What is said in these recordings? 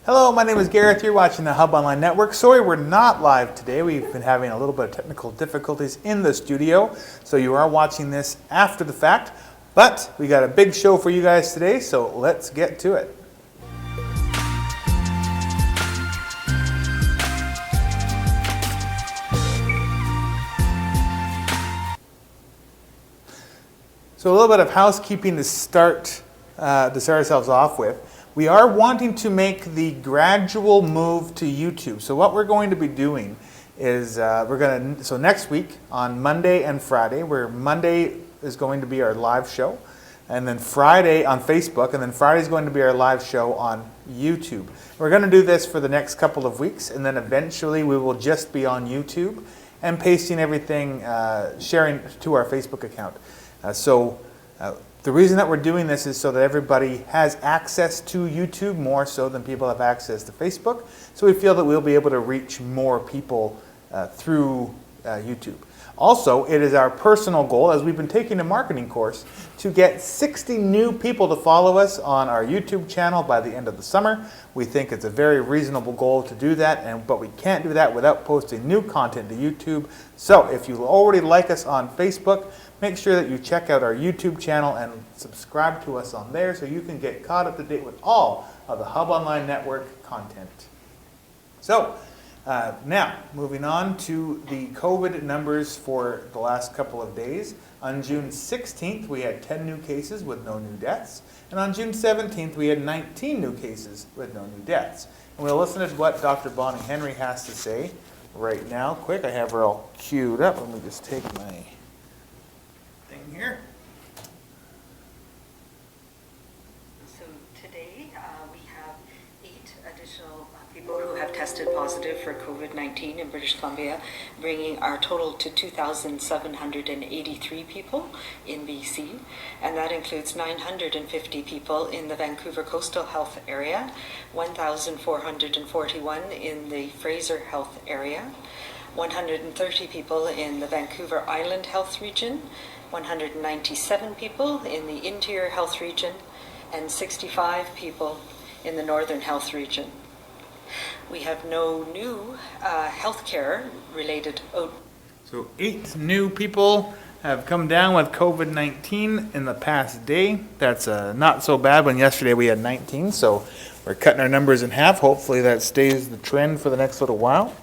Hello, my name is Gareth. You're watching the Hub Online Network. Sorry we're not live today. We've been having a little bit of technical difficulties in the studio, so you are watching this after the fact. But we got a big show for you guys today, so let's get to it. So a little bit of housekeeping to start ourselves off with. We are wanting to make the gradual move to YouTube. So what we're going to be doing is so next week on Monday and Friday, where Monday is going to be our live show, and then Friday on Facebook, and then Friday is going to be our live show on YouTube. We're going to do this for the next couple of weeks, and then eventually we will just be on YouTube and pasting everything, sharing to our Facebook account. The reason that we're doing this is so that everybody has access to YouTube more so than people have access to Facebook. So we feel that we'll be able to reach more people through YouTube. Also, it is our personal goal, as we've been taking a marketing course, to get 60 new people to follow us on our YouTube channel by the end of the summer. We think it's a very reasonable goal to do that, but we can't do that without posting new content to YouTube. So if you already like us on Facebook, make sure that you check out our YouTube channel and subscribe to us on there so you can get caught up to date with all of the Hub Online Network content. So now, moving on to the COVID numbers for the last couple of days. On June 16th, we had 10 new cases with no new deaths. And on June 17th, we had 19 new cases with no new deaths. And we'll listen to what Dr. Bonnie Henry has to say right now. Quick, I have her all queued up. Let me just take my thing here. So today we have 8 additional people who have tested positive for COVID-19 in British Columbia, bringing our total to 2,783 people in BC, and that includes 950 people in the Vancouver Coastal Health Area, 1,441 in the Fraser Health Area, 130 people in the Vancouver Island Health Region, 197 people in the Interior Health Region, and 65 people in the Northern Health Region. We have no new healthcare related. So 8 new people have come down with COVID-19 in the past day. That's not so bad when yesterday we had 19, so we're cutting our numbers in half. Hopefully that stays the trend for the next little while.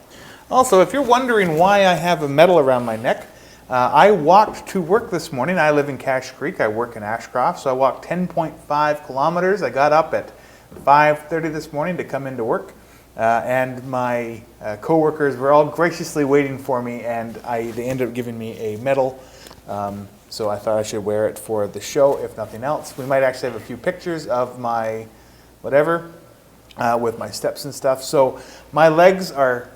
Also, if you're wondering why I have a medal around my neck, I walked to work this morning. I live in Cache Creek. I work in Ashcroft, so I walked 10.5 kilometers. I got up at 5:30 this morning to come into work, and my coworkers were all graciously waiting for me, and they ended up giving me a medal. So I thought I should wear it for the show, if nothing else. We might actually have a few pictures of my whatever with my steps and stuff. So my legs are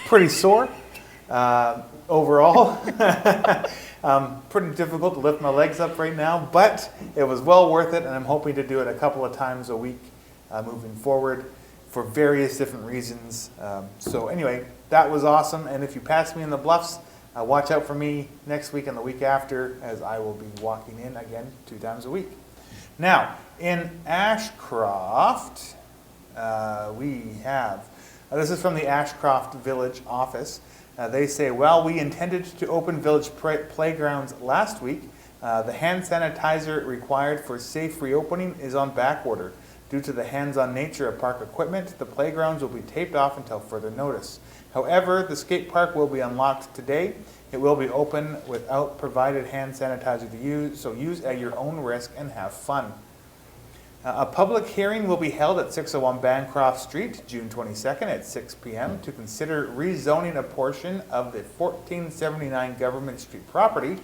pretty sore. Overall, pretty difficult to lift my legs up right now, but it was well worth it, and I'm hoping to do it a couple of times a week moving forward for various different reasons. So anyway, that was awesome, and if you pass me in the Bluffs, watch out for me next week and the week after, as I will be walking in again 2 times a week. Now, in Ashcroft, we have, this is from the Ashcroft Village office. They say, well, we intended to open village playgrounds last week. The hand sanitizer required for safe reopening is on back order. Due to the hands-on nature of park equipment, the playgrounds will be taped off until further notice. However, the skate park will be unlocked today. It will be open without provided hand sanitizer to use, so use at your own risk and have fun. A public hearing will be held at 601 Bancroft Street, June 22nd at 6 p.m. to consider rezoning a portion of the 1479 Government Street property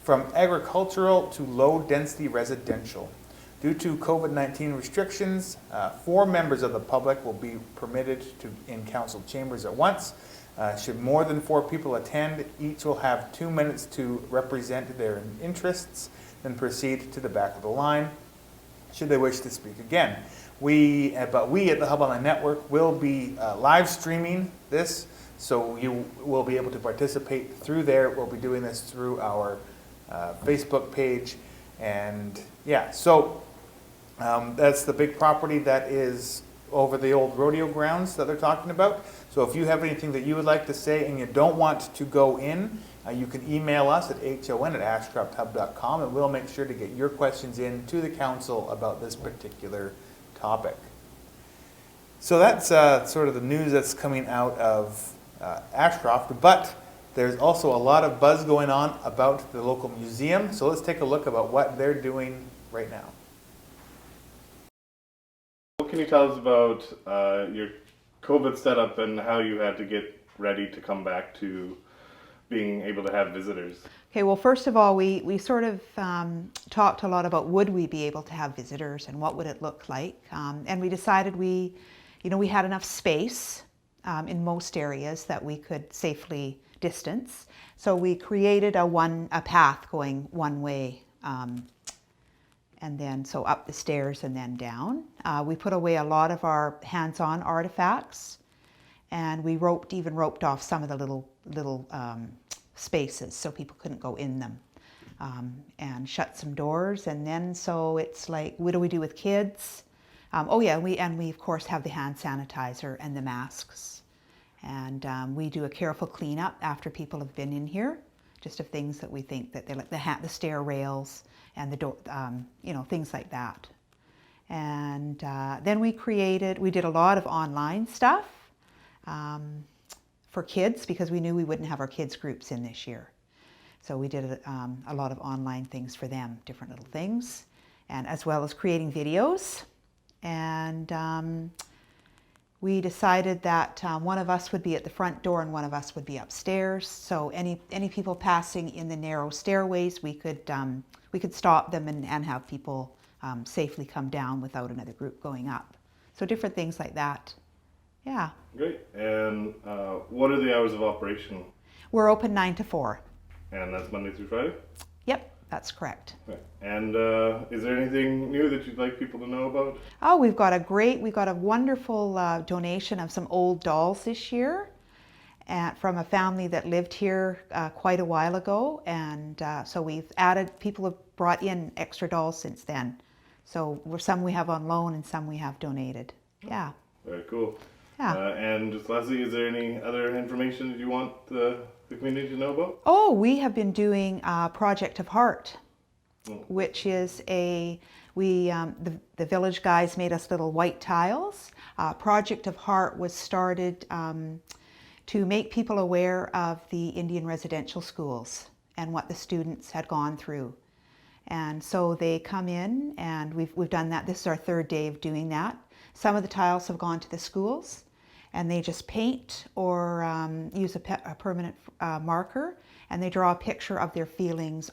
from agricultural to low-density residential. Due to COVID-19 restrictions, 4 members of the public will be permitted in council chambers at once. Should more than 4 people attend, each will have 2 minutes to represent their interests, then proceed to the back of the line should they wish to speak again. We at the Hub Online Network will be live streaming this, so you will be able to participate through there. We'll be doing this through our Facebook page, and yeah, so that's the big property that is over the old rodeo grounds that they're talking about. So if you have anything that you would like to say and you don't want to go in, you can email us at hon@ashcrofthub.com, and we'll make sure to get your questions in to the council about this particular topic. So that's sort of the news that's coming out of Ashcroft, but there's also a lot of buzz going on about the local museum. So let's take a look about what they're doing right now. What can you tell us about your COVID setup and how you had to get ready to come back to being able to have visitors? Okay, well, first of all, we sort of talked a lot about would we be able to have visitors and what would it look like. And we decided we had enough space in most areas that we could safely distance. So we created a path going one way, and then so up the stairs and then down. We put away a lot of our hands-on artifacts, and we even roped off some of the little spaces so people couldn't go in them, and shut some doors. And then so it's like, what do we do with kids? We of course have the hand sanitizer and the masks, and we do a careful cleanup after people have been in here, just of things that we think that they're like the stair rails and the door, things like that. And then we did a lot of online stuff for kids, because we knew we wouldn't have our kids groups in this year. So we did a lot of online things for them, different little things, and as well as creating videos. And we decided that one of us would be at the front door and one of us would be upstairs. So any people passing in the narrow stairways, we could stop them and have people safely come down without another group going up. So different things like that. Yeah. Great. And what are the hours of operation? We're open 9 to 4. And that's Monday through Friday? Yep, that's correct. Okay. And is there anything new that you'd like people to know about? Oh, we got a wonderful donation of some old dolls this year from a family that lived here quite a while ago. And so people have brought in extra dolls since then. So some we have on loan and some we have donated. Yeah. Very cool. Yeah. And just lastly, is there any other information that you want the community to know about? Oh, we have been doing Project of Heart, which is the village guys made us little white tiles. Project of Heart was started to make people aware of the Indian residential schools and what the students had gone through. And so they come in, and we've done that. This is our 3rd day of doing that. Some of the tiles have gone to the schools, and they just paint or use a permanent marker, and they draw a picture of their feelings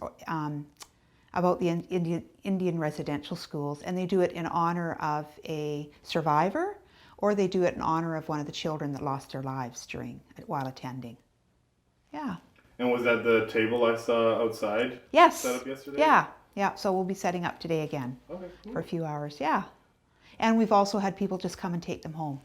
about the Indian residential schools, and they do it in honor of a survivor, or they do it in honor of one of the children that lost their lives while attending. Yeah. And was that the table I saw outside? Yes. Set up yesterday? Yeah. So we'll be setting up today again. Okay, cool. For a few hours. Yeah. And we've also had people just come and take them home.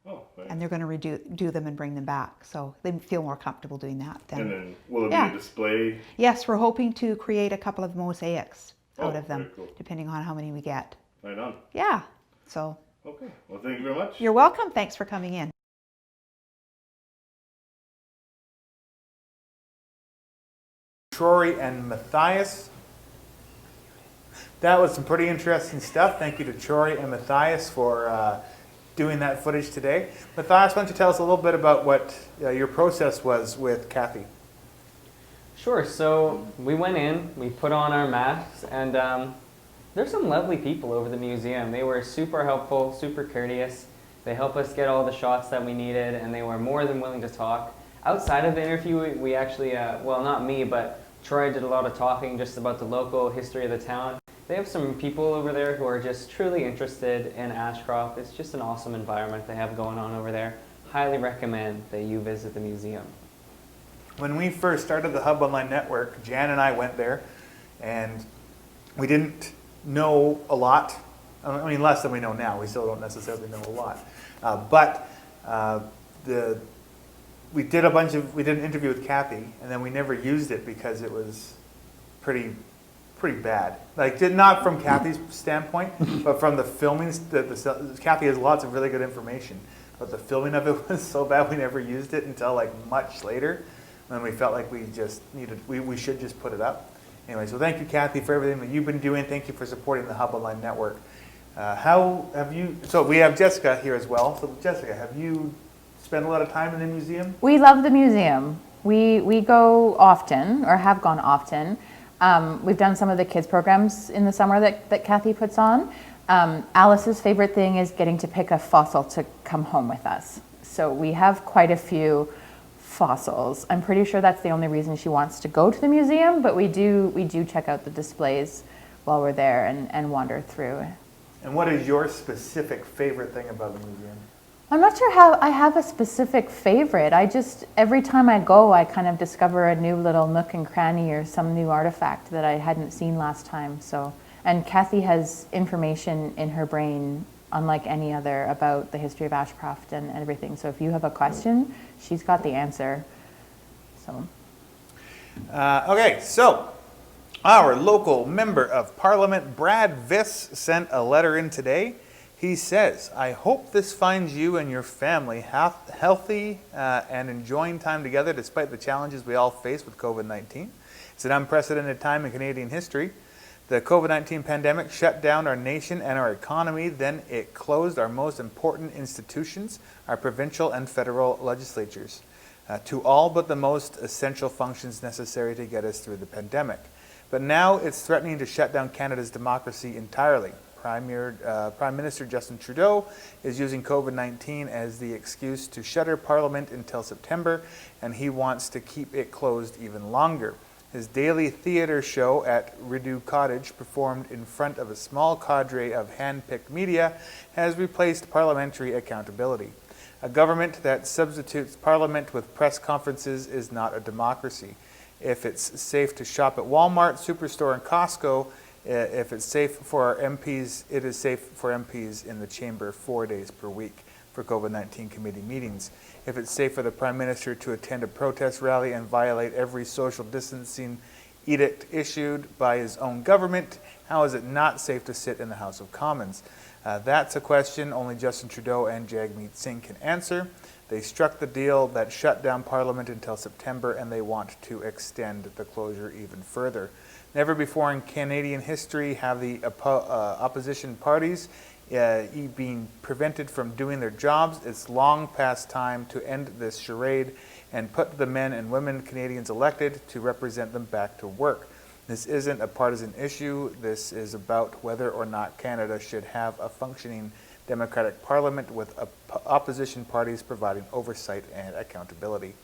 Oh, nice. And they're going to redo them and bring them back. So they feel more comfortable doing that. And then will it be a display? Yes, we're hoping to create a couple of mosaics out of them, very cool. depending on how many we get. Right on. Yeah. So. Okay. Well, thank you very much. You're welcome. Thanks for coming in. Troy and Matthias. That was some pretty interesting stuff. Thank you to Troy and Matthias for doing that footage today. Matthias, why don't you tell us a little bit about what your process was with Kathy? Sure. So we went in, we put on our masks, and there's some lovely people over the museum. They were super helpful, super courteous. They helped us get all the shots that we needed, and they were more than willing to talk. Outside of the interview, we actually, well, not me, but Troy did a lot of talking just about the local history of the town. They have some people over there who are just truly interested in Ashcroft. It's just an awesome environment they have going on over there. Highly recommend that you visit the museum. When we first started the Hub Online Network, Jan and I went there, and we didn't know a lot. I mean, less than we know now. We still don't necessarily know a lot. We did an interview with Kathy, and then we never used it because it was pretty pretty bad. Like, not from Kathy's standpoint, but from the filming. Kathy has lots of really good information, but the filming of it was so bad we never used it until like much later, when we felt like we just needed, we should just put it up. Anyway, so thank you, Kathy, for everything that you've been doing. Thank you for supporting the Hub Online Network. How have you? So we have Jessica here as well. So Jessica, have you spent a lot of time in the museum? We love the museum. We go often, or have gone often. We've done some of the kids programs in the summer that Kathy puts on. Alice's favorite thing is getting to pick a fossil to come home with us. So we have quite a few fossils. I'm pretty sure that's the only reason she wants to go to the museum, but we do check out the displays while we're there and wander through. And what is your specific favorite thing about the museum? I'm not sure how I have a specific favorite. Every time I go, I kind of discover a new little nook and cranny or some new artifact that I hadn't seen last time. So, and Kathy has information in her brain unlike any other about the history of Ashcroft and everything. So if you have a question, she's got the answer. So. Okay, so our local member of Parliament, Brad Viss, sent a letter in today. He says, I hope this finds you and your family healthy and enjoying time together despite the challenges we all face with COVID-19. It's an unprecedented time in Canadian history. The COVID-19 pandemic shut down our nation and our economy, then it closed our most important institutions, our provincial and federal legislatures, to all but the most essential functions necessary to get us through the pandemic. But now it's threatening to shut down Canada's democracy entirely. Prime Minister Justin Trudeau is using COVID-19 as the excuse to shutter Parliament until September, and he wants to keep it closed even longer. His daily theatre show at Rideau Cottage, performed in front of a small cadre of hand-picked media, has replaced parliamentary accountability. A government that substitutes Parliament with press conferences is not a democracy. If it's safe to shop at Walmart, Superstore, and Costco, if it's safe for our MPs, it is safe for MPs in the chamber 4 days per week for COVID-19 committee meetings. If it's safe for the Prime Minister to attend a protest rally and violate every social distancing edict issued by his own government, how is it not safe to sit in the House of Commons? That's a question only Justin Trudeau and Jagmeet Singh can answer. They struck the deal that shut down Parliament until September, and they want to extend the closure even further. Never before in Canadian history have the opposition parties being prevented from doing their jobs. It's long past time to end this charade and put the men and women Canadians elected to represent them back to work. This isn't a partisan issue. This is about whether or not Canada should have a functioning democratic parliament with opposition parties providing oversight and accountability.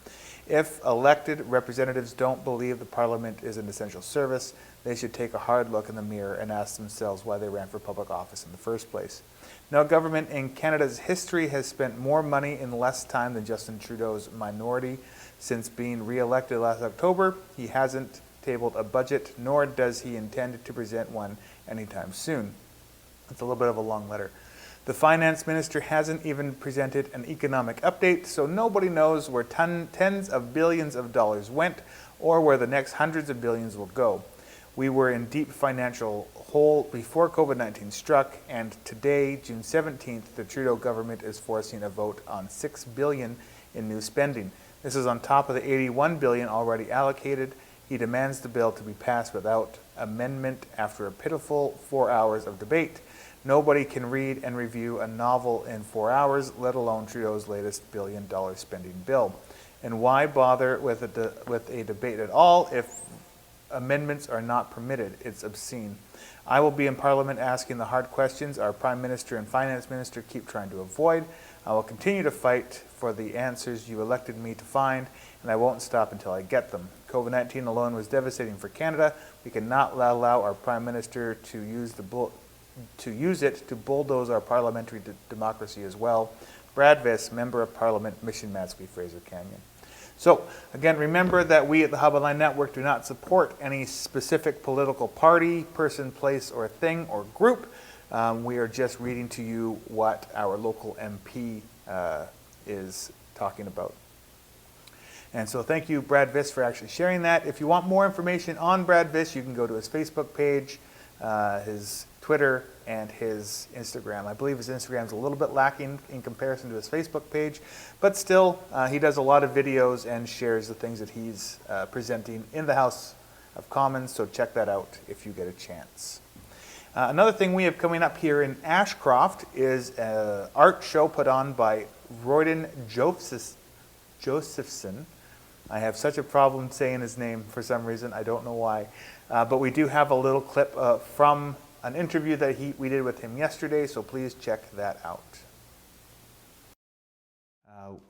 If elected representatives don't believe the parliament is an essential service, they should take a hard look in the mirror and ask themselves why they ran for public office in the first place. No government in Canada's history has spent more money in less time than Justin Trudeau's minority. Since being re-elected last October, he hasn't tabled a budget, nor does he intend to present one anytime soon. It's a little bit of a long letter. The finance minister hasn't even presented an economic update, so nobody knows where tens of billions of dollars went or where the next hundreds of billions will go. We were in deep financial hole before COVID-19 struck, and today, June 17th, the Trudeau government is forcing a vote on $6 billion in new spending. This is on top of the $81 billion already allocated. He demands the bill to be passed without amendment after a pitiful 4 hours of debate. Nobody can read and review a novel in 4 hours, let alone Trudeau's latest billion-dollar spending bill. And why bother with a debate at all if amendments are not permitted? It's obscene. I will be in Parliament asking the hard questions our Prime Minister and Finance Minister keep trying to avoid. I will continue to fight for the answers you elected me to find, and I won't stop until I get them. COVID-19 alone was devastating for Canada. We cannot allow our Prime Minister to use it to bulldoze our parliamentary democracy as well. Brad Viss, Member of Parliament, Mission Matsqui, Fraser Canyon. So, again, remember that we at the Hub Online Network do not support any specific political party, person, place, or thing, or group. We are just reading to you what our local MP is talking about. And so thank you, Brad Viss, for actually sharing that. If you want more information on Brad Viss, you can go to his Facebook page, his Twitter, and his Instagram. I believe his Instagram is a little bit lacking in comparison to his Facebook page, but still, he does a lot of videos and shares the things that he's presenting in the House of Commons, so check that out if you get a chance. Another thing we have coming up here in Ashcroft is an art show put on by Royden Josephson. I have such a problem saying his name for some reason. I don't know why. But we do have a little clip from an interview that we did with him yesterday, so please check that out.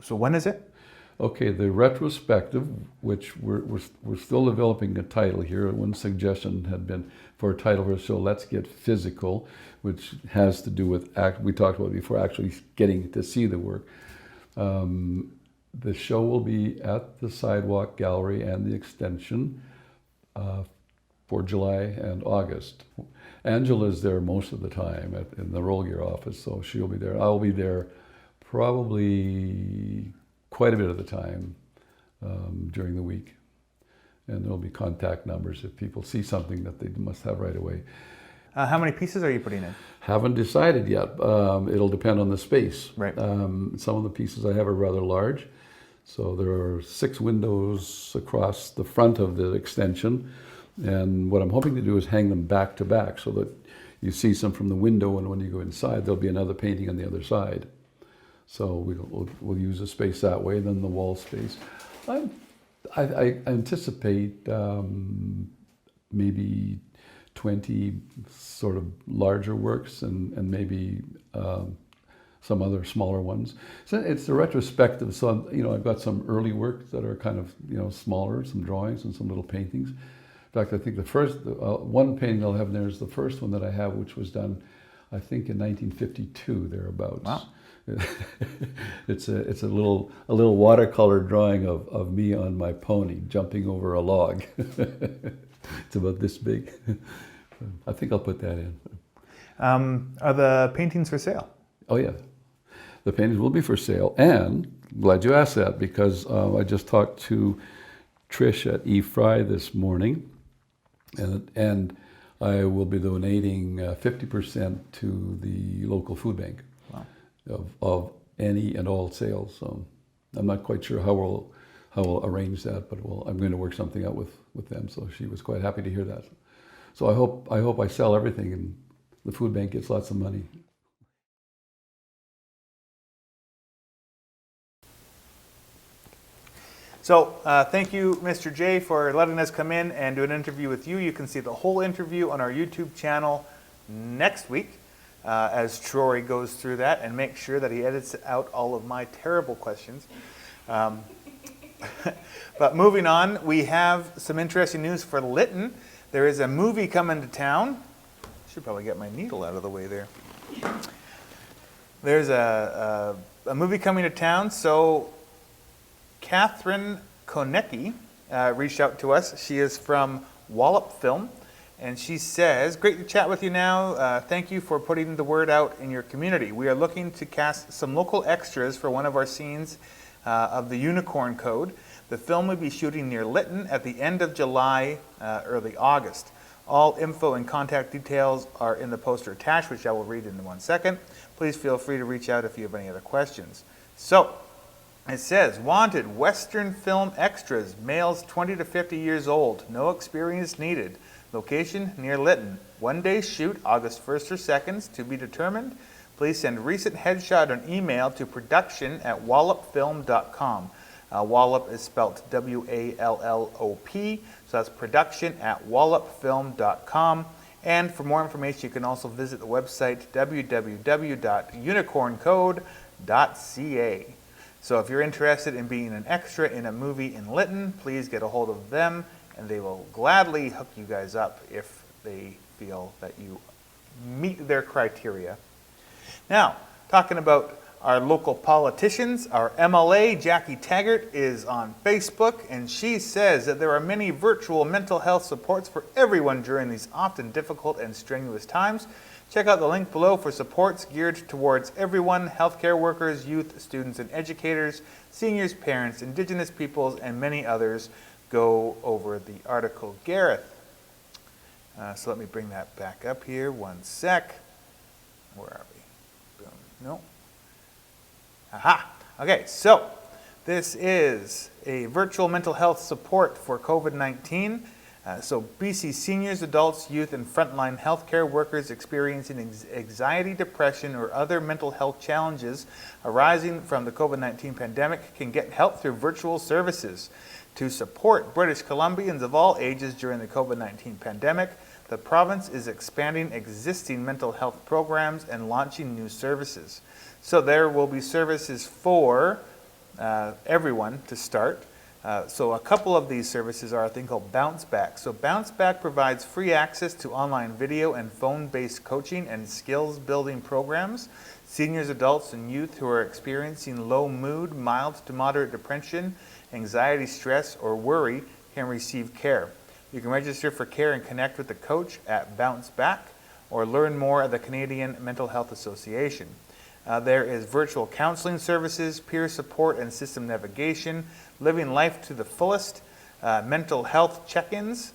So when is it? Okay, the retrospective, which we're still developing a title here. One suggestion had been for a title for a show, Let's Get Physical, which has to do with, we talked about it before, actually getting to see the work. The show will be at the Sidewalk Gallery and the Extension for July and August. Angela's there most of the time in the Roll Gear office, so she'll be there. I'll be there probably quite a bit of the time during the week. And there'll be contact numbers if people see something that they must have right away. How many pieces are you putting in? Haven't decided yet. It'll depend on the space. Right. Some of the pieces I have are rather large. So there are 6 windows across the front of the extension. And what I'm hoping to do is hang them back to back so that you see some from the window, and when you go inside, there'll be another painting on the other side. So we'll use the space that way, then the wall space. I anticipate maybe 20 sort of larger works and maybe some other smaller ones. So it's the retrospective. So I've got some early work that are kind of smaller, some drawings and some little paintings. In fact, I think the first one painting I'll have there is the first one that I have, which was done, I think, in 1952 thereabouts. Wow. It's a little watercolor drawing of me on my pony jumping over a log. It's about this big. I think I'll put that in. Are the paintings for sale? Oh yeah, the paintings will be for sale, and I'm glad you asked that because I just talked to Trish at E-Fry this morning, and I will be donating 50% to the local food bank. Of any and all sales. So I'm not quite sure how we'll arrange that, but I'm going to work something out with them. So she was quite happy to hear that. So I hope I sell everything and the food bank gets lots of money. So thank you, Mr. J, for letting us come in and do an interview with you. You can see the whole interview on our YouTube channel next week. As Troy goes through that and make sure that he edits out all of my terrible questions. But moving on, we have some interesting news for Lytton. There is a movie coming to town. Should probably get my needle out of the way there. There's a movie coming to town. So Catherine Konecki reached out to us. She is from Wallop Film. And she says, great to chat with you now. Thank you for putting the word out in your community. We are looking to cast some local extras for one of our scenes of the Unicorn Code. The film will be shooting near Lytton at the end of July, early August. All info and contact details are in the poster attached, which I will read in 1 second. Please feel free to reach out if you have any other questions. So, it says, wanted Western film extras, males 20 to 50 years old, no experience needed. Location near Lytton. 1-day shoot, August 1st or 2nd, to be determined. Please send recent headshot or email to production@wallopfilm.com. Wallop is spelled W-A-L-L-O-P, so that's production@wallopfilm.com. And for more information, you can also visit the website www.unicorncode.ca. So if you're interested in being an extra in a movie in Lytton, please get a hold of them, and they will gladly hook you guys up if they feel that you meet their criteria. Now, talking about our local politicians, our MLA, Jackie Taggart, is on Facebook, and she says that there are many virtual mental health supports for everyone during these often difficult and strenuous times. Check out the link below for supports geared towards everyone: healthcare workers, youth, students and educators, seniors, parents, Indigenous peoples, and many others. Go over the article. Gareth. So let me bring that back up here. One sec. Where are we? Boom. No. Aha. Okay, so this is a virtual mental health support for COVID-19. So BC seniors, adults, youth, and frontline healthcare workers experiencing anxiety, depression, or other mental health challenges arising from the COVID-19 pandemic can get help through virtual services. To support British Columbians of all ages during the COVID-19 pandemic, the province is expanding existing mental health programs and launching new services. So there will be services for everyone to start. So a couple of these services are a thing called Bounce Back. So Bounce Back provides free access to online video and phone-based coaching and skills building programs. Seniors, adults, and youth who are experiencing low mood, mild to moderate depression, anxiety, stress, or worry can receive care. You can register for care and connect with the coach at Bounce Back or learn more at the Canadian Mental Health Association. There is virtual counseling services, peer support and system navigation, living life to the fullest, mental health check-ins,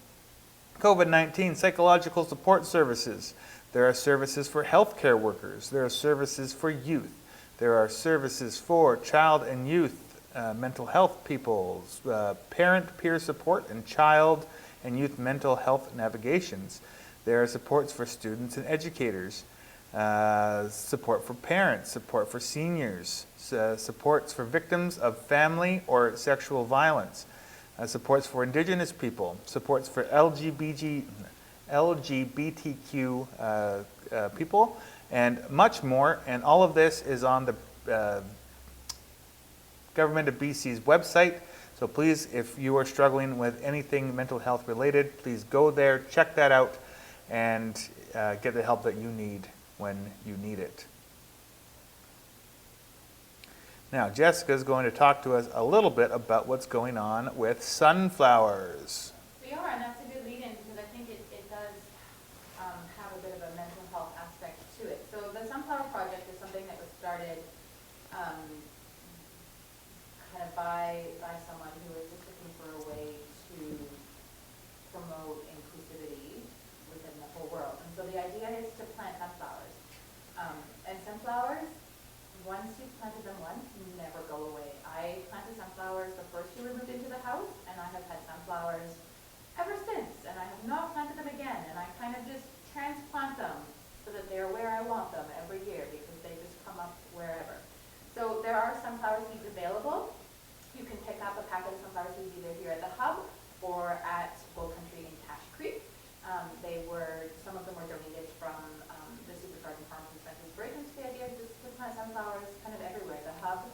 COVID-19 psychological support services. There are services for healthcare workers. There are services for youth. There are services for child and youth mental health peoples, parent peer support, and child and youth mental health navigations. There are supports for students and educators. Support for parents, support for seniors, supports for victims of family or sexual violence, supports for Indigenous people, supports for LGBTQ people, and much more. And all of this is on the Government of BC's website. So please, if you are struggling with anything mental health related, please go there, check that out, and get the help that you need when you need it. Now, Jessica's going to talk to us a little bit about what's going on with sunflowers. We are, and that's a good lead-in because I think it does have a bit of a mental health aspect to it. So the Sunflower Project is something that was started kind of by someone who was just looking for a way to promote inclusivity within the whole world. And so the idea is to plant sunflowers. And sunflowers, once you've planted them once, never go away. I planted sunflowers the first year we moved into the house, and I have had sunflowers ever since. And I have not planted them again. And I kind of just transplant them so that they're where I want them every year because they just come up wherever. So there are sunflower seeds available. You can pick up a packet of sunflower seeds either here at the hub or at Bull Country in Cache Creek. Some of them were donated from the Super Garden Farms and Spencer's Bridge. The idea is just to plant sunflowers kind of everywhere. The hub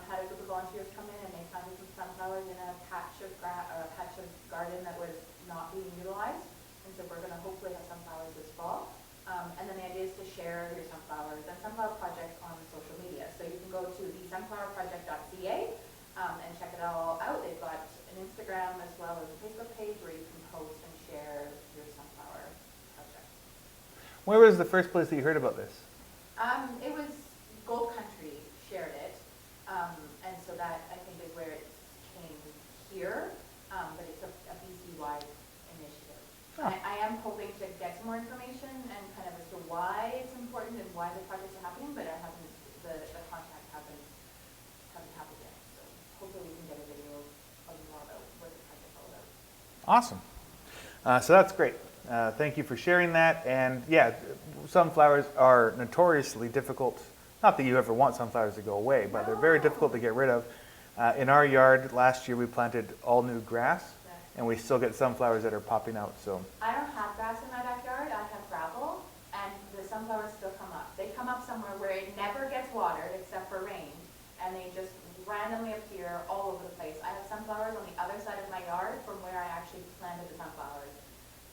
had a group of volunteers come in and they planted some sunflowers in a patch of garden that was not being utilized. And so we're going to hopefully have sunflowers this fall. And then the idea is to share your sunflowers and sunflower projects on social media. So you can go to thesunflowerproject.ca and check it all out. They've got an Instagram as well as a Facebook page where you can post and share your sunflower project. Where was the first place that you heard about this? It was Gold Country shared it, and so that I think is where it came here, but it's a BC-wide initiative. Oh. I am hoping to get some more information and kind of as to why it's important and why the projects are happening, but the contact hasn't happened yet. So hopefully we can get a video of more about what the project's all about. Awesome. So that's great. Thank you for sharing that. And yeah, sunflowers are notoriously difficult. Not that you ever want sunflowers to go away, but they're very difficult to get rid of. In our yard last year, we planted all new grass, and we still get sunflowers that are popping out. So I don't have grass in my backyard. I have gravel, and the sunflowers still come up. They come up somewhere where it never gets watered except for rain, and they just randomly appear all over the place. I have sunflowers on the other side of my yard from where I actually planted the sunflowers.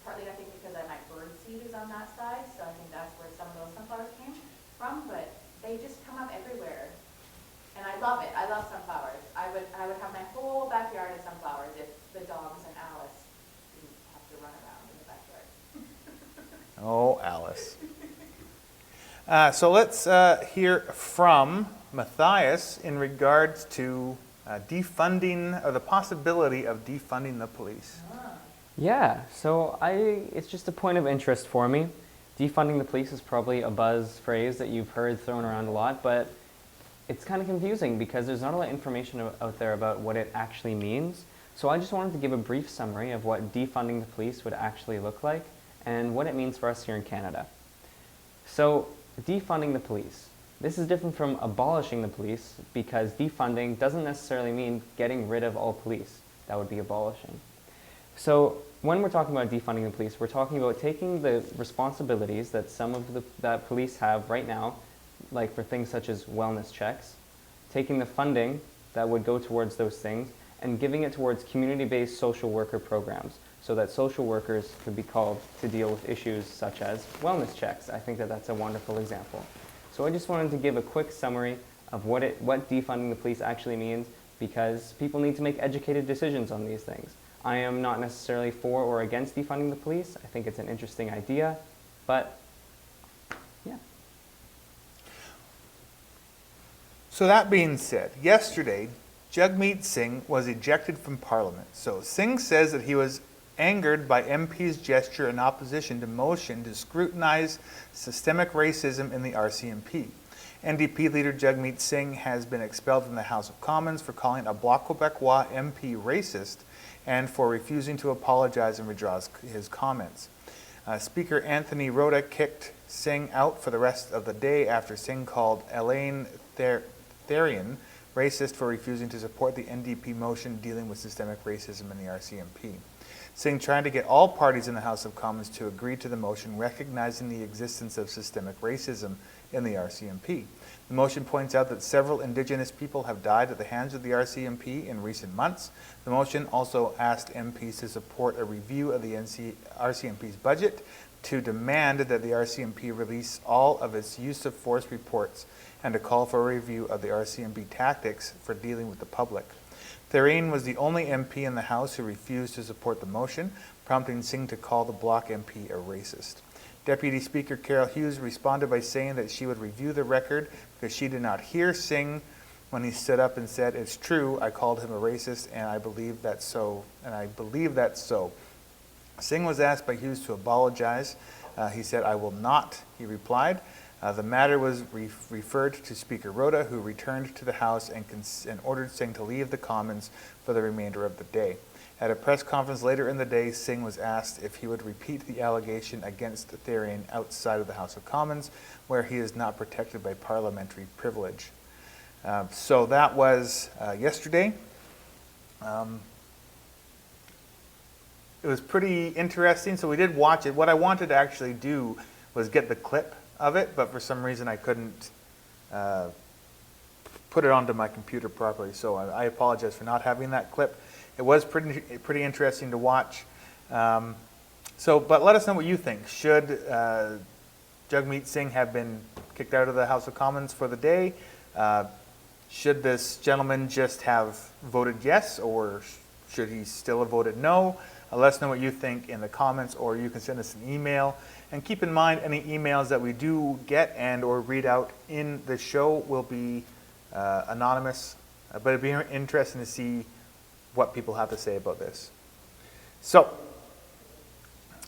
Partly I think because my bird seed is on that side, so I think that's where some of those sunflowers came from, but they just come up everywhere. And I love it. I love sunflowers. I would have my whole backyard of sunflowers if the dogs and Alice didn't have to run around in the backyard. oh, Alice. So let's hear from Matthias in regards to defunding, or the possibility of defunding the police. Yeah, so it's just a point of interest for me. Defunding the police is probably a buzz phrase that you've heard thrown around a lot, but it's kind of confusing because there's not a lot of information out there about what it actually means. So I just wanted to give a brief summary of what defunding the police would actually look like and what it means for us here in Canada. So, defunding the police. This is different from abolishing the police because defunding doesn't necessarily mean getting rid of all police. That would be abolishing. So when we're talking about defunding the police, we're talking about taking the responsibilities that some of that police have right now, like for things such as wellness checks, taking the funding that would go towards those things and giving it towards community-based social worker programs so that social workers could be called to deal with issues such as wellness checks. I think that that's a wonderful example. So I just wanted to give a quick summary of what defunding the police actually means because people need to make educated decisions on these things. I am not necessarily for or against defunding the police. I think it's an interesting idea, but yeah. So that being said, yesterday, Jagmeet Singh was ejected from Parliament. So Singh says that he was angered by MP's gesture in opposition to motion to scrutinize systemic racism in the RCMP. NDP leader Jagmeet Singh has been expelled from the House of Commons for calling a Bloc Québécois MP racist and for refusing to apologize and withdraw his comments. Speaker Anthony Rota kicked Singh out for the rest of the day after Singh called Elaine Therrien racist for refusing to support the NDP motion dealing with systemic racism in the RCMP. Singh tried to get all parties in the House of Commons to agree to the motion recognizing the existence of systemic racism in the RCMP. The motion points out that several Indigenous people have died at the hands of the RCMP in recent months. The motion also asked MPs to support a review of the RCMP's budget, to demand that the RCMP release all of its use of force reports, and to call for a review of the RCMP tactics for dealing with the public. Therrien was the only MP in the House who refused to support the motion, prompting Singh to call the Bloc MP a racist. Deputy Speaker Carol Hughes responded by saying that she would review the record because she did not hear Singh when he stood up and said, "It's true, I called him a racist, and I believe that's so." Singh was asked by Hughes to apologize. He said, "I will not," he replied. The matter was referred to Speaker Rota, who returned to the House and ordered Singh to leave the Commons for the remainder of the day. At a press conference later in the day, Singh was asked if he would repeat the allegation against Therrien outside of the House of Commons, where he is not protected by parliamentary privilege. So that was yesterday. It was pretty interesting, so we did watch it. What I wanted to actually do was get the clip of it, but for some reason I couldn't put it onto my computer properly, so I apologize for not having that clip. It was pretty interesting to watch. But let us know what you think. Should Jagmeet Singh have been kicked out of the House of Commons for the day? Should this gentleman just have voted yes, or should he still have voted no? Let us know what you think in the comments, or you can send us an email. And keep in mind, any emails that we do get and or read out in the show will be anonymous, but it'd be interesting to see what people have to say about this. So,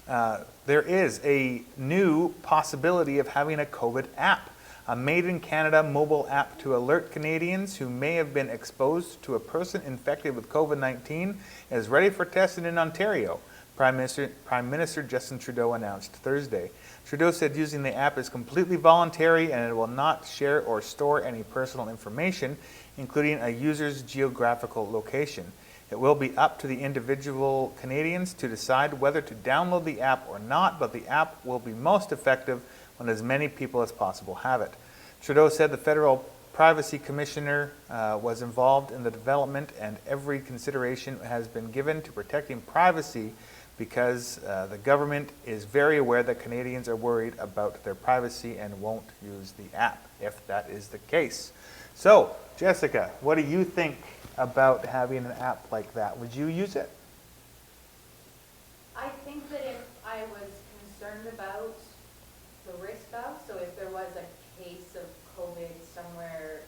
there is a new possibility of having a COVID app, a Made in Canada mobile app to alert Canadians who may have been exposed to a person infected with COVID-19 is ready for testing in Ontario, Prime Minister Justin Trudeau announced Thursday. Trudeau said using the app is completely voluntary and it will not share or store any personal information, including a user's geographical location. It will be up to the individual Canadians to decide whether to download the app or not, but the app will be most effective when as many people as possible have it. Trudeau said the Federal Privacy Commissioner was involved in the development, and every consideration has been given to protecting privacy because the government is very aware that Canadians are worried about their privacy and won't use the app if that is the case. So, Jessica, what do you think about having an app like that? Would you use it? I think that if I was concerned about the risk stuff. So if there was a case of COVID somewhere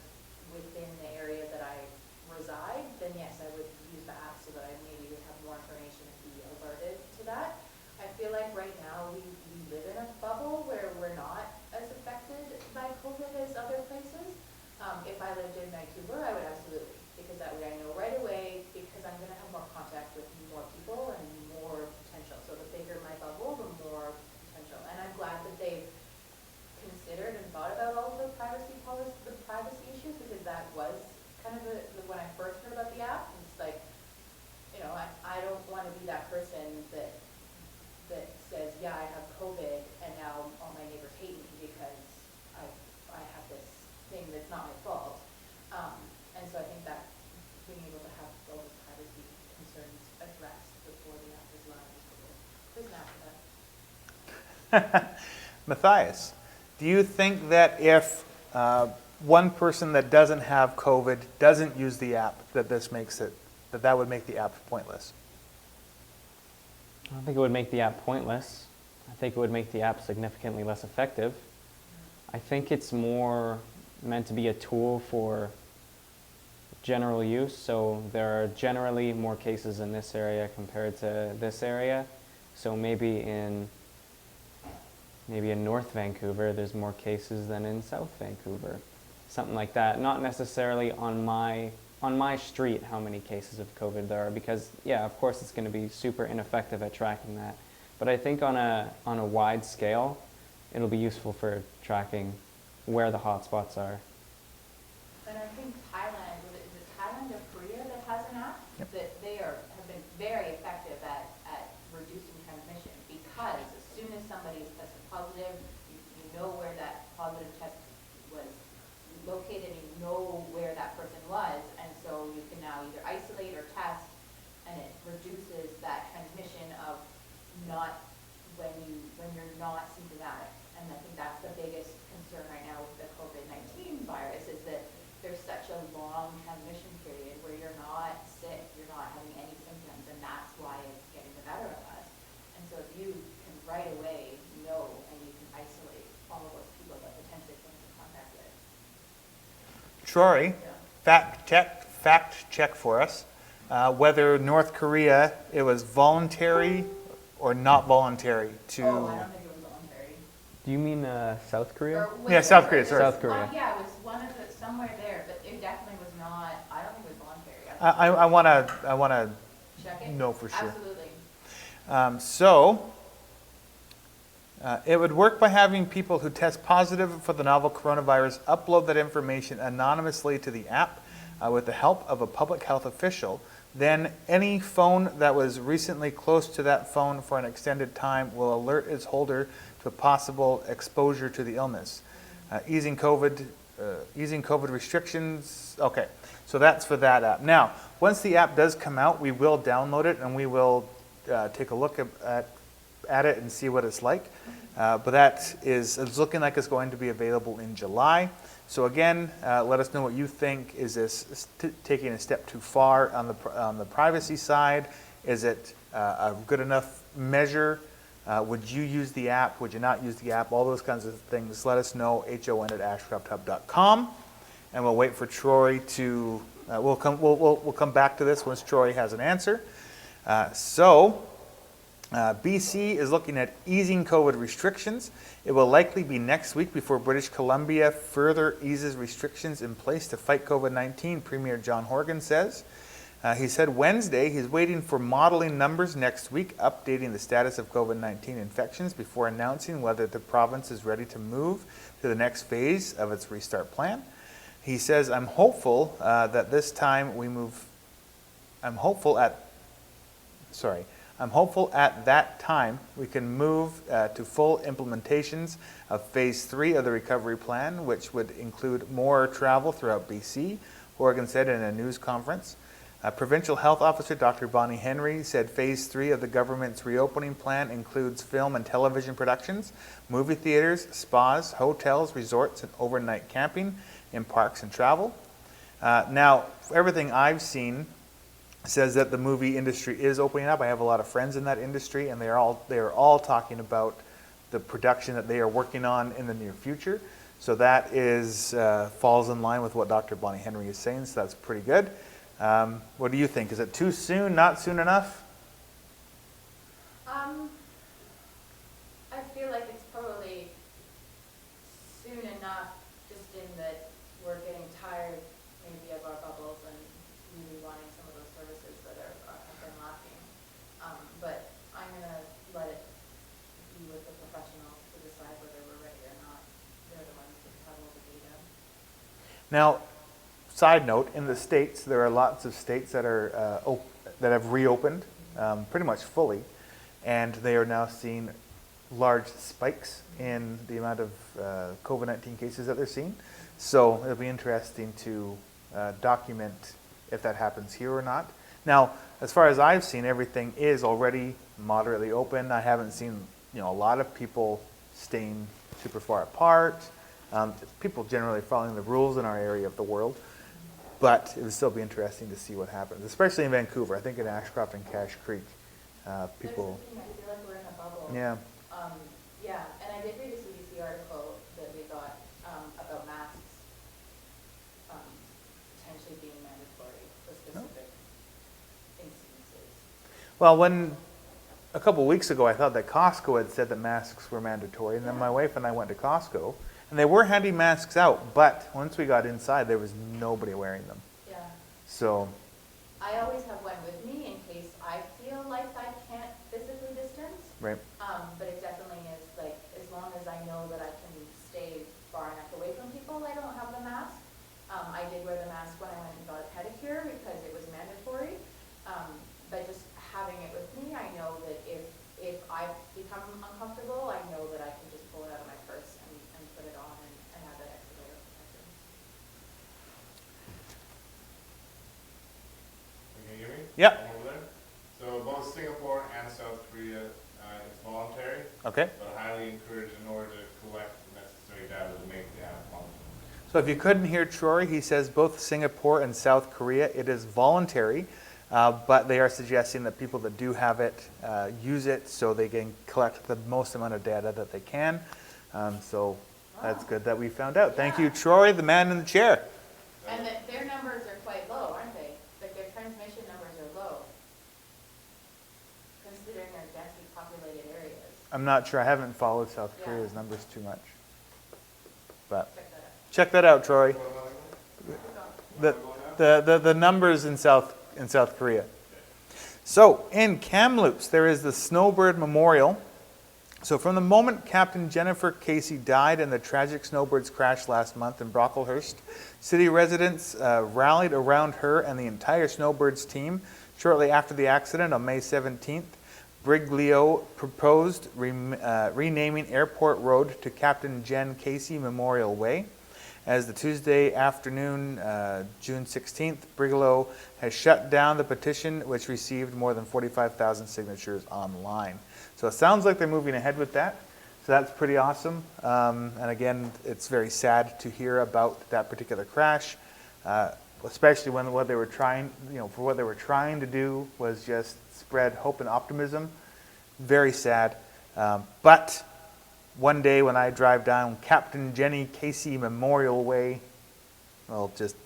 within the area that I reside, then yes, I would use the app so that I maybe would have more information and be alerted to that. I feel like right now we live in a bubble where we're not as affected by COVID as other places. If I lived in Vancouver, I would absolutely, because that way I know right away, because I'm going to have more contact with more people and more potential. So the bigger my bubble, the more potential. And I'm glad that they've considered and thought about all of the privacy policy, the privacy issues, because that was kind of when I first heard about the app. It's like, you know, I don't want to be that person that says, yeah, I have COVID, and now all my neighbors hate me because I have this thing that's not my fault. And so I think that being able to have all those privacy concerns addressed before the app is live is cool. There's an app for that. Matthias, do you think that if one person that doesn't have COVID doesn't use the app, that that would make the app pointless? I don't think it would make the app pointless. I think it would make the app significantly less effective. I think it's more meant to be a tool for general use. So there are generally more cases in this area compared to this area. So maybe in North Vancouver, there's more cases than in South Vancouver. Something like that. Not necessarily on my street how many cases of COVID there are, because yeah, of course it's going to be super ineffective at tracking that. But I think on a wide scale, it'll be useful for tracking where the hotspots are. And I think Thailand, is it Thailand or Korea that has an app? Yep. That they have been very effective at reducing transmission, because as soon as somebody is tested positive, you know where that positive test was located, and you know where that person was, and so you can now either isolate or test, and it reduces that transmission of not when you're not symptomatic. And I think that's the biggest concern right now with the COVID-19 virus, is that there's such a long transmission period where you're not sick, you're not having any symptoms, and that's why it's getting the better of us. And so if you can right away know, and you can isolate all of those people that potentially came into contact with. Troy, Yeah. fact check for us whether North Korea, it was voluntary or not voluntary to. Oh, I don't think it was voluntary. Do you mean South Korea? Or Yeah, South Korea, it was sorry. South Korea. yeah, it was one of the, somewhere there, but it definitely was not, I don't think it was voluntary. I want to Check it? know for sure. Absolutely. It would work by having people who test positive for the novel coronavirus upload that information anonymously to the app with the help of a public health official. Then any phone that was recently close to that phone for an extended time will alert its holder to a possible exposure to the illness. Easing COVID restrictions. Okay, so that's for that app. Now, once the app does come out, we will download it and we will take a look at it and see what it's like. But it's looking like it's going to be available in July. So again, let us know what you think. Is this taking a step too far on the privacy side? Is it a good enough measure? Would you use the app? Would you not use the app? All those kinds of things. Let us know, hon@ashcrafthub.com. And we'll wait for Troy to, we'll come back to this once Troy has an answer. BC is looking at easing COVID restrictions. It will likely be next week before British Columbia further eases restrictions in place to fight COVID-19, Premier John Horgan says. He said Wednesday he's waiting for modeling numbers next week, updating the status of COVID-19 infections before announcing whether the province is ready to move to the next phase of its restart plan. He says, I'm hopeful at that time we can move to full implementations of phase 3 of the recovery plan, which would include more travel throughout BC, Horgan said in a news conference. Provincial Health Officer Dr. Bonnie Henry said phase 3 of the government's reopening plan includes film and television productions, movie theaters, spas, hotels, resorts, and overnight camping in parks and travel. Now, everything I've seen says that the movie industry is opening up. I have a lot of friends in that industry, and they are all talking about the production that they are working on in the near future. So that is falls in line with what Dr. Bonnie Henry is saying, so that's pretty good. What do you think? Is it too soon, not soon enough? I feel like it's probably soon enough, just in that we're getting tired maybe of our bubbles and really wanting some of those services that have been lacking. But I'm gonna let it be with the professionals to decide whether we're ready or not. They're the ones that have all the data. Now, side note, in the States, there are lots of states that are that have reopened pretty much fully, and they are now seeing large spikes in the amount of COVID-19 cases that they're seeing. So it'll be interesting to document if that happens here or not. Now, as far as I've seen, everything is already moderately open. I haven't seen a lot of people staying super far apart. People generally following the rules in our area of the world. But it would still be interesting to see what happens, especially in Vancouver. I think in Ashcroft and Cache Creek, people. That's the thing, I feel like we're in a bubble. Yeah. Yeah, and I did read a CDC article that we got about masks potentially being mandatory for specific instances. Well, when a couple weeks ago, I thought that Costco had said that masks were mandatory, and then my wife and I went to Costco, and they were handing masks out, but once we got inside, there was nobody wearing them. Yeah. So, I always have one with me in case I feel like I can't physically distance. right. But it definitely is like, as long as I know that I can stay far enough away from people, I don't have the mask. I did wear the mask when I went and got a pedicure because it was mandatory. But just having it with me, I know that if I become uncomfortable, I know that I can just pull it out of my purse and put it on and have that extra layer of protection. Can you hear me? Yep. I'm over there. So both Singapore and South Korea, it's voluntary, Okay. but highly encouraged in order to collect the necessary data to make the app functional. So if you couldn't hear Troy, he says both Singapore and South Korea, it is voluntary, but they are suggesting that people that do have it use it so they can collect the most amount of data that they can. So that's good that we found out. Thank you, Troy, the man in the chair. And that their numbers are quite low, aren't they? Like their transmission numbers are low, considering their densely populated areas. I'm not sure. I haven't followed South Yeah. Korea's numbers too much. But Check that out. check that out, Troy. Keep going. The numbers in South Korea. So in Kamloops, there is the Snowbird Memorial. So from the moment Captain Jennifer Casey died in the tragic snowbirds crash last month in Brocklehurst, city residents rallied around her and the entire snowbirds team. Shortly after the accident on May 17th, Briglio proposed renaming Airport Road to Captain Jen Casey Memorial Way. As the Tuesday afternoon, June 16th, Briglio has shut down the petition, which received more than 45,000 signatures online. So it sounds like they're moving ahead with that. So that's pretty awesome. And again, it's very sad to hear about that particular crash, especially when what they were trying, for what they were trying to do was just spread hope and optimism. Very sad. But one day when I drive down Captain Jenny Casey Memorial Way, I'll just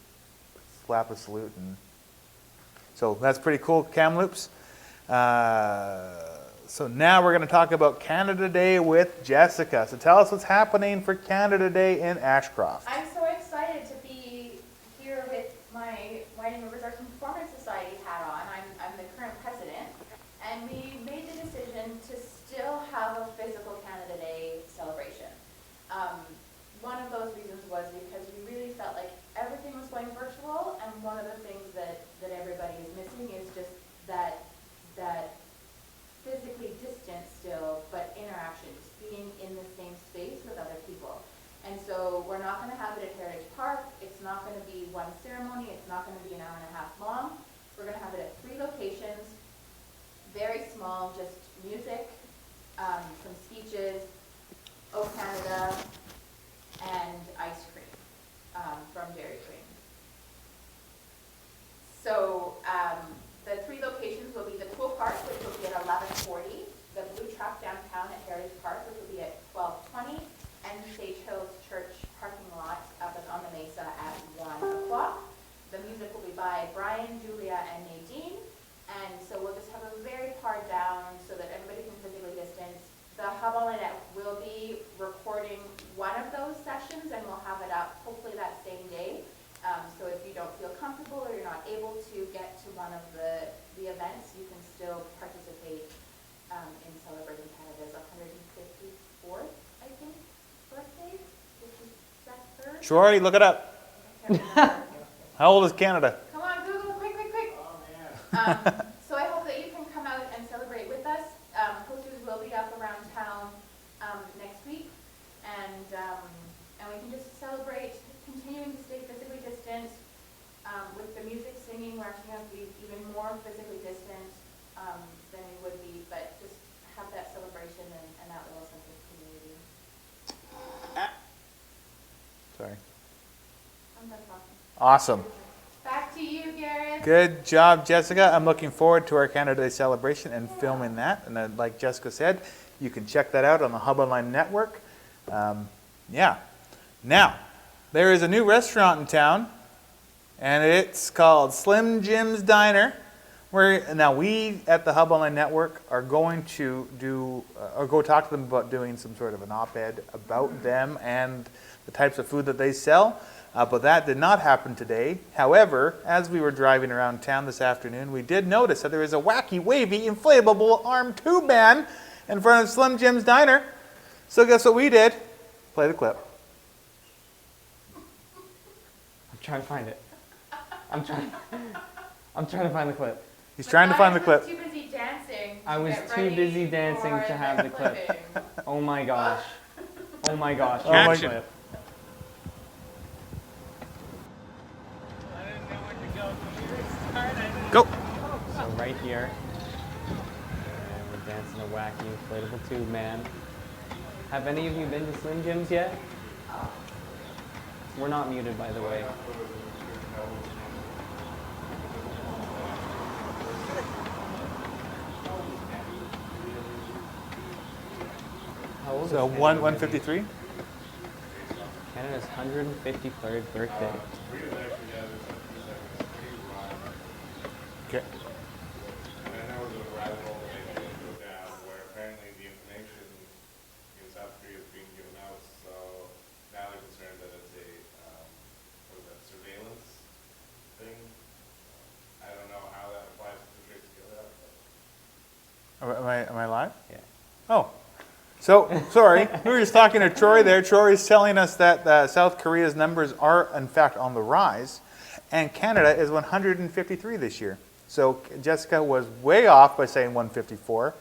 slap a salute. And so that's pretty cool, Kamloops. So now we're going to talk about Canada Day with Jessica. So tell us what's happening for Canada Day in Ashcroft. I'm so excited to be here with my Whiting Rivers Arts and Performance Society hat on. I'm the current president, and we made the decision to still have a physical Canada Day celebration. One of those reasons was because we really felt like everything was going virtual, and one of the things that everybody is missing is just that physically distant still, but interactions, being in the same space with other people. And so we're not going to have it at Heritage Park. It's not going to be one ceremony. It's not going to be an hour and a half long. We're going to have it at 3 locations, very small, just music, some speeches, O Canada, and ice cream from Dairy Queen. So the 3 locations will be the Pool Park, which will be at 11:40, the Blue Truck downtown at Heritage Park, which will be at by Brian, Julia, and Nadine. And so we'll just have a very pared down so that everybody can physically distance. The Hub on the Net will be recording one of those sessions, and we'll have it up hopefully that same day. So if you don't feel comfortable or you're not able to get to one of the events, you can still participate in celebrating Canada's 154th, I think, birthday, which is that third? Troy, look it up. I can't remember. How old is Canada? Come on, Google, quick, quick, quick. Oh, man. So I hope that you can come out and celebrate with us. Posters will be up around town next week, and we can just celebrate continuing to stay physically distant. With the music, singing, we're actually going to be even more physically distant than we would be, but just have that celebration and that little sense of community. Sorry. I'm done talking. Awesome. Back to you, Gareth. Good job, Jessica. I'm looking forward to our Canada Day celebration and filming that. And then, like Jessica said, you can check that out on the Hub Online Network. Yeah. Now, there is a new restaurant in town, and it's called Slim Jim's Diner. Now we at the Hub Online Network are going to do, or go talk to them about doing some sort of an op-ed about them and the types of food that they sell. But that did not happen today. However, as we were driving around town this afternoon, we did notice that there is a wacky, wavy, inflatable arm tube man in front of Slim Jim's Diner. So guess what we did? Play the clip. I'm trying to find it. I'm trying to find the clip. He's trying to find the clip. I was too busy dancing. I was too busy dancing to have the clip. clipping. Oh my gosh. Oh my gosh. Oh my here's the God. clip. Go. So right here, and we're dancing a wacky inflatable tube man. Have any of you been to Slim Jim's yet? We're not muted, by the way. How old So is Canada? 153. Canada's 153rd birthday. Okay. And I know there's a rabbit hole that they can go down where apparently the information in South Korea is being given out, so now they're concerned that it's a, what is that, surveillance thing? I don't know how that applies to the Tracy Gilliard, but. Am I live? Yeah. Oh. So, sorry, we were just talking to Troy there. Troy is telling us that South Korea's numbers are, in fact, on the rise, and Canada is 153 this year. So Jessica was way off by saying 154. I'm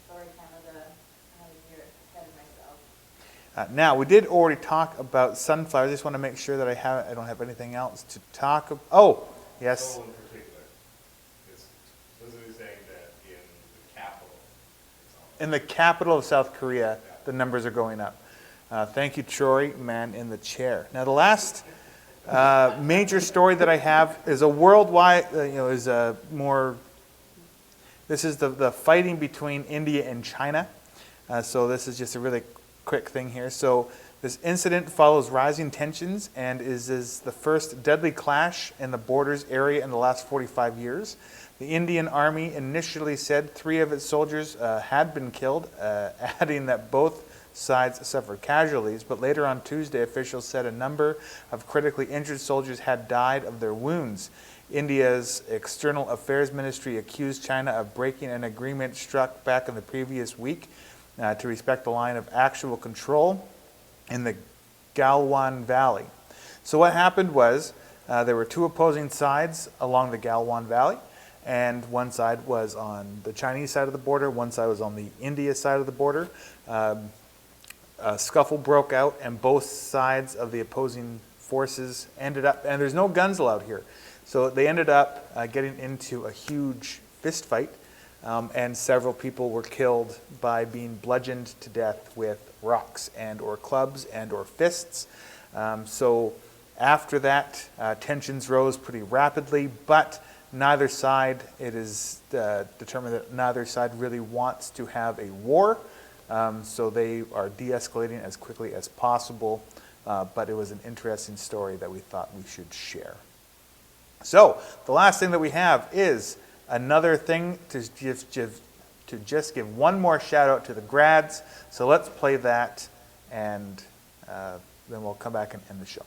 sorry, Canada. I had a year ahead of myself. Now, we did already talk about sunflowers. I just want to make sure that I don't have anything else to talk about. Oh, yes. Seoul in particular is specifically saying that in the capital, it's on. In the capital of South Korea, the numbers are going up. Thank you, Troy, man in the chair. Now, the last major story that I have is a worldwide, is a more, this is the fighting between India and China. So this is just a really quick thing here. So this incident follows rising tensions and is the first deadly clash in the borders area in the last 45 years. The Indian Army initially said 3 of its soldiers had been killed, adding that both sides suffered casualties, but later on Tuesday, officials said a number of critically injured soldiers had died of their wounds. India's External Affairs Ministry accused China of breaking an agreement struck back in the previous week to respect the line of actual control in the Galwan Valley. So what happened was there were 2 opposing sides along the Galwan Valley, and one side was on the Chinese side of the border, one side was on the India side of the border. A scuffle broke out, and both sides of the opposing forces ended up, and there's no guns allowed here, so they ended up getting into a huge fist fight, and several people were killed by being bludgeoned to death with rocks and or clubs and or fists. So after that, tensions rose pretty rapidly, but neither side, it is determined that neither side really wants to have a war. So they are de-escalating as quickly as possible, but it was an interesting story that we thought we should share. So the last thing that we have is another thing to just give one more shout out to the grads. So let's play that, and then we'll come back and end the show.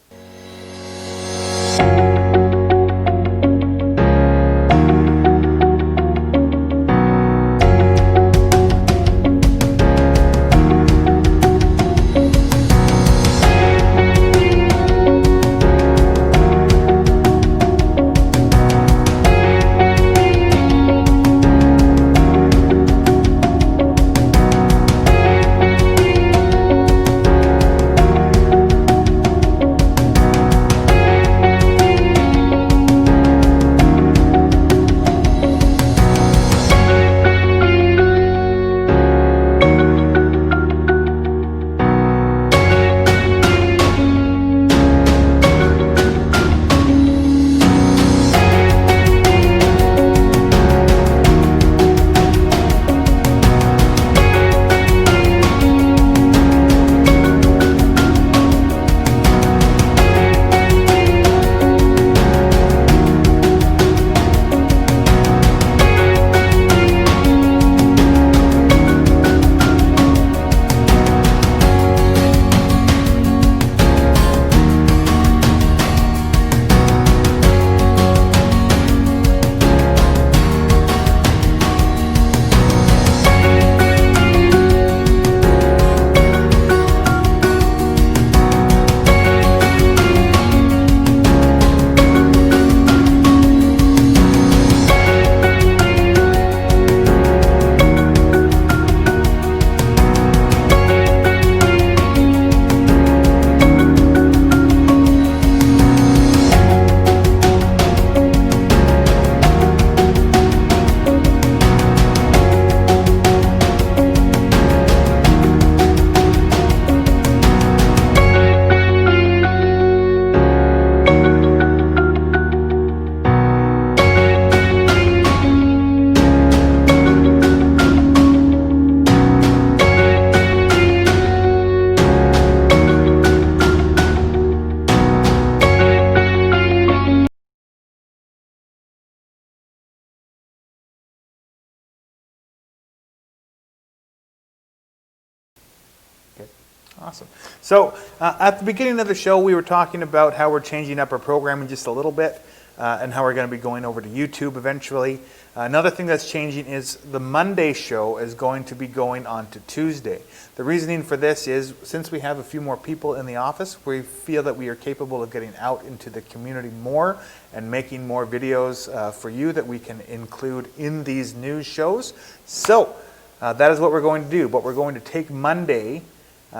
Awesome. So at the beginning of the show, we were talking about how we're changing up our programming just a little bit and how we're going to be going over to YouTube eventually. Another thing that's changing is the Monday show is going to be going on to Tuesday. The reasoning for this is since we have a few more people in the office, we feel that we are capable of getting out into the community more and making more videos for you that we can include in these news shows. So that is what we're going to do, but we're going to take Monday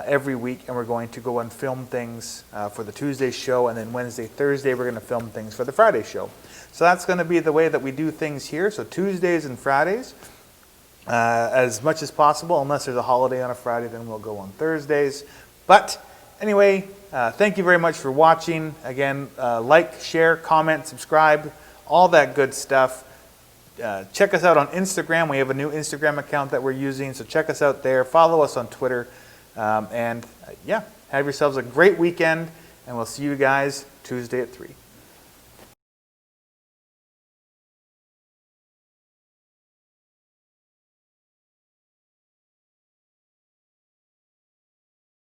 every week, and we're going to go and film things for the Tuesday show, and then Wednesday, Thursday, we're going to film things for the Friday show. So that's going to be the way that we do things here. So Tuesdays and Fridays, as much as possible, unless there's a holiday on a Friday, then we'll go on Thursdays. But anyway, thank you very much for watching. Again, like, share, comment, subscribe, all that good stuff. Check us out on Instagram. We have a new Instagram account that we're using, so check us out there. Follow us on Twitter. Yeah, have yourselves a great weekend, and we'll see you guys Tuesday at 3.